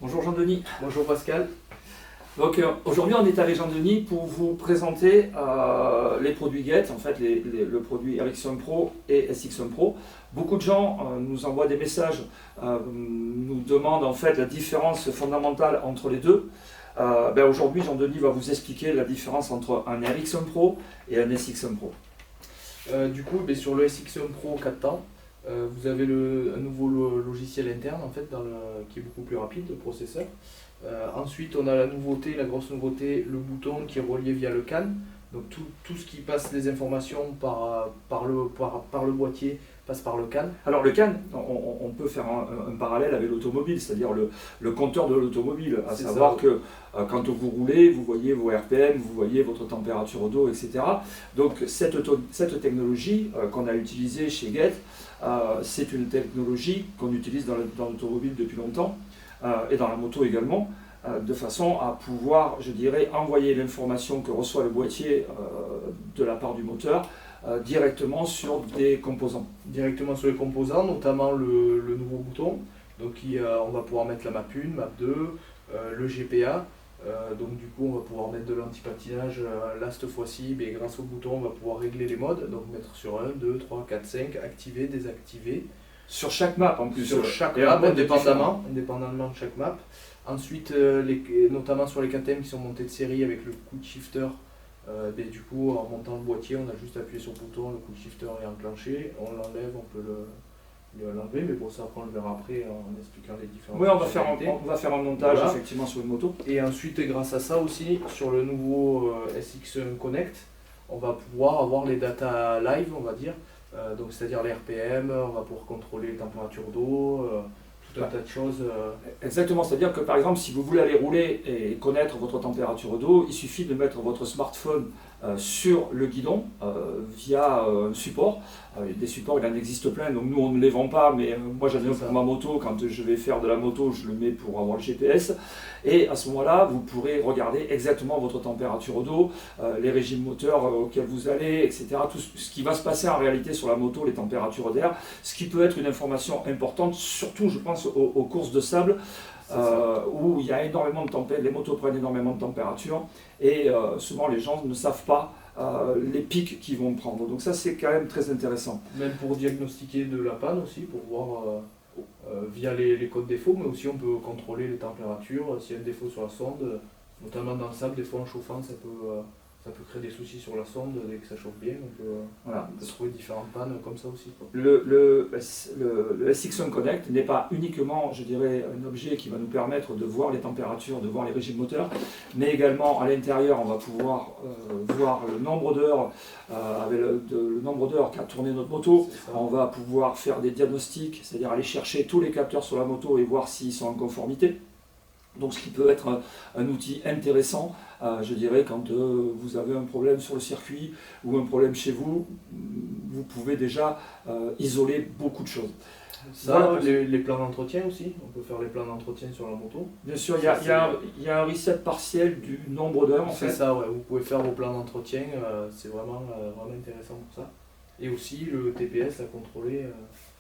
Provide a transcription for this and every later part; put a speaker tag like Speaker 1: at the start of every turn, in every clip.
Speaker 1: Bonjour Jean-Denis.
Speaker 2: Bonjour Pascal.
Speaker 1: Donc aujourd'hui on est avec Jean-Denis pour vous présenter les produits Get, en fait le produit Ericsson Pro et SXM Pro. Beaucoup de gens nous envoient des messages, nous demandent en fait la différence fondamentale entre les deux. Aujourd'hui Jean-Denis va vous expliquer la différence entre un Ericsson Pro et un SXM Pro.
Speaker 2: Sur le SXM Pro 4 ans, vous avez un nouveau logiciel interne en fait, qui est beaucoup plus rapide, le processeur. Ensuite, on a la grosse nouveauté, le bouton qui est relié via le CAN. Donc tout ce qui passe les informations par le boîtier passe par le CAN.
Speaker 1: Alors le CAN, on peut faire un parallèle avec l'automobile, c'est-à-dire le compteur de l'automobile, à savoir que quand vous roulez, vous voyez vos RPM, vous voyez votre température d'eau, etc. Donc cette technologie qu'on a utilisée chez Get, c'est une technologie qu'on utilise dans l'automobile depuis longtemps et dans la moto également, de façon à pouvoir, je dirais, envoyer l'information que reçoit le boîtier de la part du moteur directement sur des composants.
Speaker 2: Directement sur les composants, notamment le nouveau bouton. Donc on va pouvoir mettre la map 1, map 2, le GPA. Donc du coup on va pouvoir mettre de l'anti-patinage là cette fois-ci, mais grâce au bouton on va pouvoir régler les modes, donc mettre sur 1, 2, 3, 4, 5, activer, désactiver.
Speaker 1: Sur chaque map en plus.
Speaker 2: Sur chaque map, indépendamment de chaque map. Ensuite, notamment sur les KTM qui sont montés de série avec le quick shifter, du coup en montant le boîtier on a juste appuyé sur le bouton, le quick shifter est enclenché, on l'enlève, on peut l'enlever, mais pour ça après on le verra après en expliquant les différentes.
Speaker 1: Oui, on va faire un montage effectivement sur une moto.
Speaker 2: Et ensuite grâce à ça aussi, sur le nouveau SXM Connect, on va pouvoir avoir les data live, on va dire, donc c'est-à-dire les RPM, on va pouvoir contrôler les températures d'eau, tout un tas de choses.
Speaker 1: Exactement, c'est-à-dire que par exemple si vous voulez aller rouler et connaître votre température d'eau, il suffit de mettre votre smartphone sur le guidon via un support. Des supports, il en existe plein, donc nous on ne les vend pas, mais moi j'en ai un pour ma moto. Quand je vais faire de la moto, je le mets pour avoir le GPS, et à ce moment-là vous pourrez regarder exactement votre température d'eau, les régimes moteurs auxquels vous allez, etc. Tout ce qui va se passer en réalité sur la moto, les températures d'air, ce qui peut être une information importante, surtout je pense aux courses de sable, où il y a énormément de température, les motos prennent énormément de température, et souvent les gens ne savent pas les pics qu'ils vont prendre. Donc ça c'est quand même très intéressant.
Speaker 2: Même pour diagnostiquer de la panne aussi, pour voir via les codes défauts, mais aussi on peut contrôler les températures, s'il y a un défaut sur la sonde, notamment dans le sable, des fois en chauffant ça peut créer des soucis sur la sonde dès que ça chauffe bien, donc voilà, on peut trouver différentes pannes comme ça aussi, quoi.
Speaker 1: Le SXM Connect n'est pas uniquement, je dirais, un objet qui va nous permettre de voir les températures, de voir les régimes moteurs, mais également à l'intérieur on va pouvoir voir le nombre d'heures, avec le nombre d'heures qu'a tourné notre moto. On va pouvoir faire des diagnostics, c'est-à-dire aller chercher tous les capteurs sur la moto et voir s'ils sont en conformité. Donc ce qui peut être un outil intéressant, je dirais, quand vous avez un problème sur le circuit ou un problème chez vous, vous pouvez déjà isoler beaucoup de choses.
Speaker 2: Ça, voilà. Les plans d'entretien aussi, on peut faire les plans d'entretien sur la moto.
Speaker 1: Bien sûr, il y a un reset partiel du nombre d'heures en fait.
Speaker 2: C'est ça, ouais. Vous pouvez faire vos plans d'entretien, c'est vraiment intéressant pour ça. Et aussi le TPS à contrôler.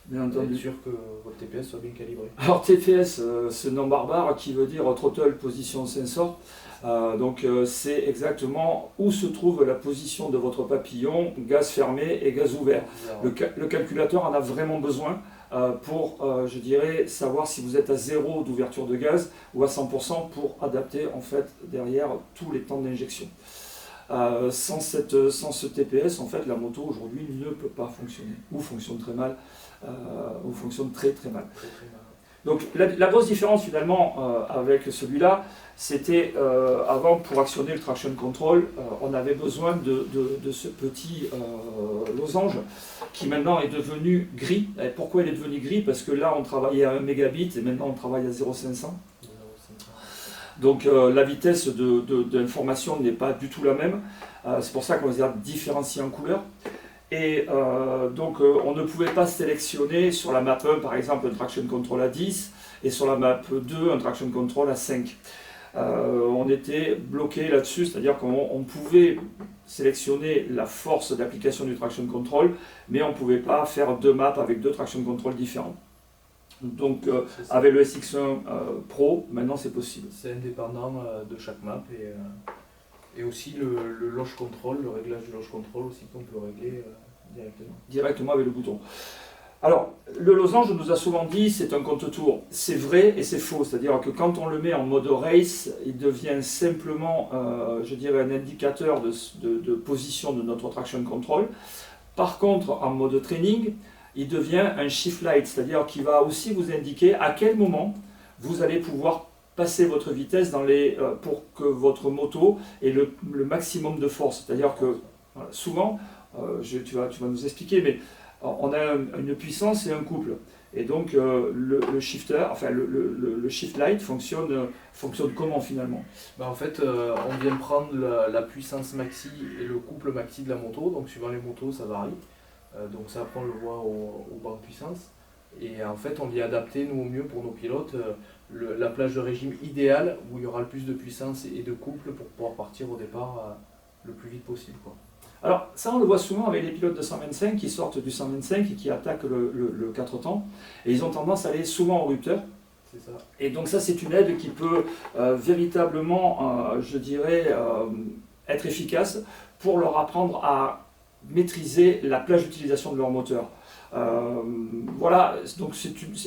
Speaker 2: Bien entendu. Être sûr que votre TPS soit bien calibré.
Speaker 1: Alors TPS, ce nom barbare qui veut dire Throttle Position Sensor. C'est exactement où se trouve la position de votre papillon, gaz fermé et gaz ouvert. Le calculateur en a vraiment besoin pour, je dirais, savoir si vous êtes à 0 d'ouverture de gaz ou à 100% pour adapter en fait derrière tous les temps d'injection. Sans ce TPS, en fait, la moto aujourd'hui ne peut pas fonctionner, ou fonctionne très mal, ou fonctionne très très mal. Donc la grosse différence finalement avec celui-là, c'était avant pour actionner le traction control, on avait besoin de ce petit losange qui maintenant est devenu gris. Et pourquoi il est devenu gris? Parce que là on travaillait à 1 mégabit et maintenant on travaille à 0,500. Donc la vitesse d'information n'est pas du tout la même. C'est pour ça qu'on les a différenciés en couleur. Et on ne pouvait pas sélectionner sur la map 1 par exemple un traction control à 10 et sur la map 2 un traction control à 5. On était bloqué là-dessus, c'est-à-dire qu'on pouvait sélectionner la force d'application du traction control, mais on ne pouvait pas faire deux maps avec deux traction control différents. Donc
Speaker 2: C'est ça.
Speaker 1: avec le SX1 Pro, maintenant c'est possible.
Speaker 2: C'est indépendant de chaque map et aussi le loge control, le réglage du loge control aussi qu'on peut régler directement.
Speaker 1: Directement avec le bouton. Alors, le losange, on nous a souvent dit, c'est un compte-tour. C'est vrai et c'est faux. C'est-à-dire que quand on le met en mode race, il devient simplement, je dirais, un indicateur de position de notre traction control. Par contre, en mode training, il devient un shift light, c'est-à-dire qu'il va aussi vous indiquer à quel moment vous allez pouvoir passer votre vitesse pour que votre moto ait le maximum de force. C'est-à-dire que voilà, souvent, tu vas nous expliquer, mais on a une puissance et un couple. Et donc le shifter, enfin le shift light fonctionne comment finalement?
Speaker 2: En fait, on vient prendre la puissance maxi et le couple maxi de la moto, donc suivant les motos ça varie. Donc ça après on le voit au banc de puissance. Et en fait on vient adapter nous au mieux pour nos pilotes la plage de régime idéale où il y aura le plus de puissance et de couple pour pouvoir partir au départ le plus vite possible, quoi.
Speaker 1: Alors ça on le voit souvent avec les pilotes de 125 qui sortent du 125 et qui attaquent le 4 temps. Et ils ont tendance à aller souvent au rupteur.
Speaker 2: C'est ça.
Speaker 1: Et donc ça c'est une aide qui peut véritablement, je dirais, être efficace pour leur apprendre à maîtriser la plage d'utilisation de leur moteur. Voilà, donc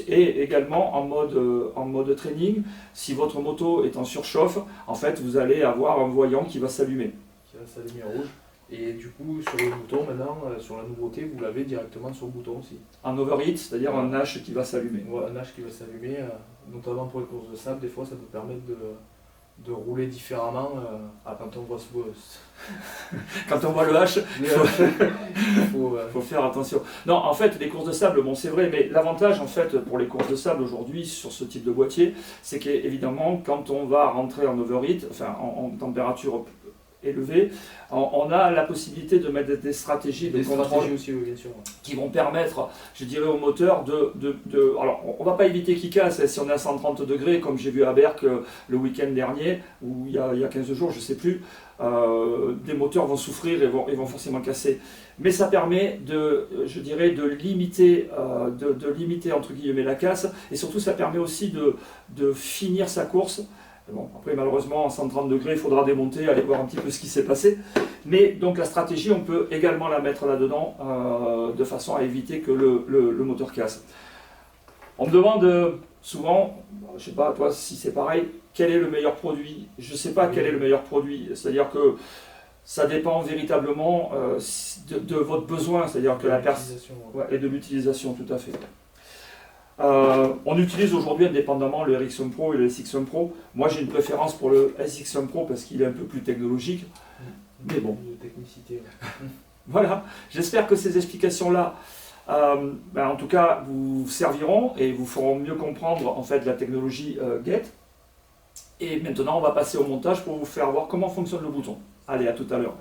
Speaker 1: et également en mode training, si votre moto est en surchauffe, en fait vous allez avoir un voyant qui va s'allumer.
Speaker 2: Qui va s'allumer rouge. Et du coup sur le bouton maintenant, sur la nouveauté, vous l'avez directement sur le bouton aussi.
Speaker 1: En overheat, c'est-à-dire un H qui va s'allumer.
Speaker 2: Ouais, un H qui va s'allumer, notamment pour les courses de sable, des fois ça peut permettre de rouler différemment quand on voit
Speaker 1: Quand on voit le H,
Speaker 2: il
Speaker 1: faut faire attention. Non, en fait, les courses de sable, bon c'est vrai, mais l'avantage en fait pour les courses de sable aujourd'hui sur ce type de boîtier, c'est qu'évidemment quand on va rentrer en overheat, enfin en température élevée, on a la possibilité de mettre des stratégies de contrôle
Speaker 2: aussi, oui, bien sûr.
Speaker 1: Qui vont permettre, je dirais, au moteur alors, on ne va pas éviter qu'il casse si on est à 130 degrés, comme j'ai vu à Berck le week-end dernier, ou il y a 15 jours, je ne sais plus, des moteurs vont souffrir et vont forcément casser. Mais ça permet je dirais, de limiter entre guillemets la casse, et surtout ça permet aussi de finir sa course. Bon, après malheureusement en 130 degrés il faudra démonter, aller voir un petit peu ce qui s'est passé, mais donc la stratégie on peut également la mettre là-dedans de façon à éviter que le moteur casse. On me demande souvent, je ne sais pas toi si c'est pareil, quel est le meilleur produit? Je ne sais pas quel est le meilleur produit, c'est-à-dire que ça dépend véritablement de votre besoin, c'est-à-dire que la personne et de l'utilisation, tout à fait. On utilise aujourd'hui indépendamment le RX1 Pro et le SX1 Pro. Moi j'ai une préférence pour le SX1 Pro parce qu'il est un peu plus technologique. Mais bon.
Speaker 2: Technicité.
Speaker 1: Voilà, j'espère que ces explications-là, en tout cas, vous serviront et vous feront mieux comprendre en fait la technologie GET. Et maintenant on va passer au montage pour vous faire voir comment fonctionne le bouton. Allez, à tout à l'heure.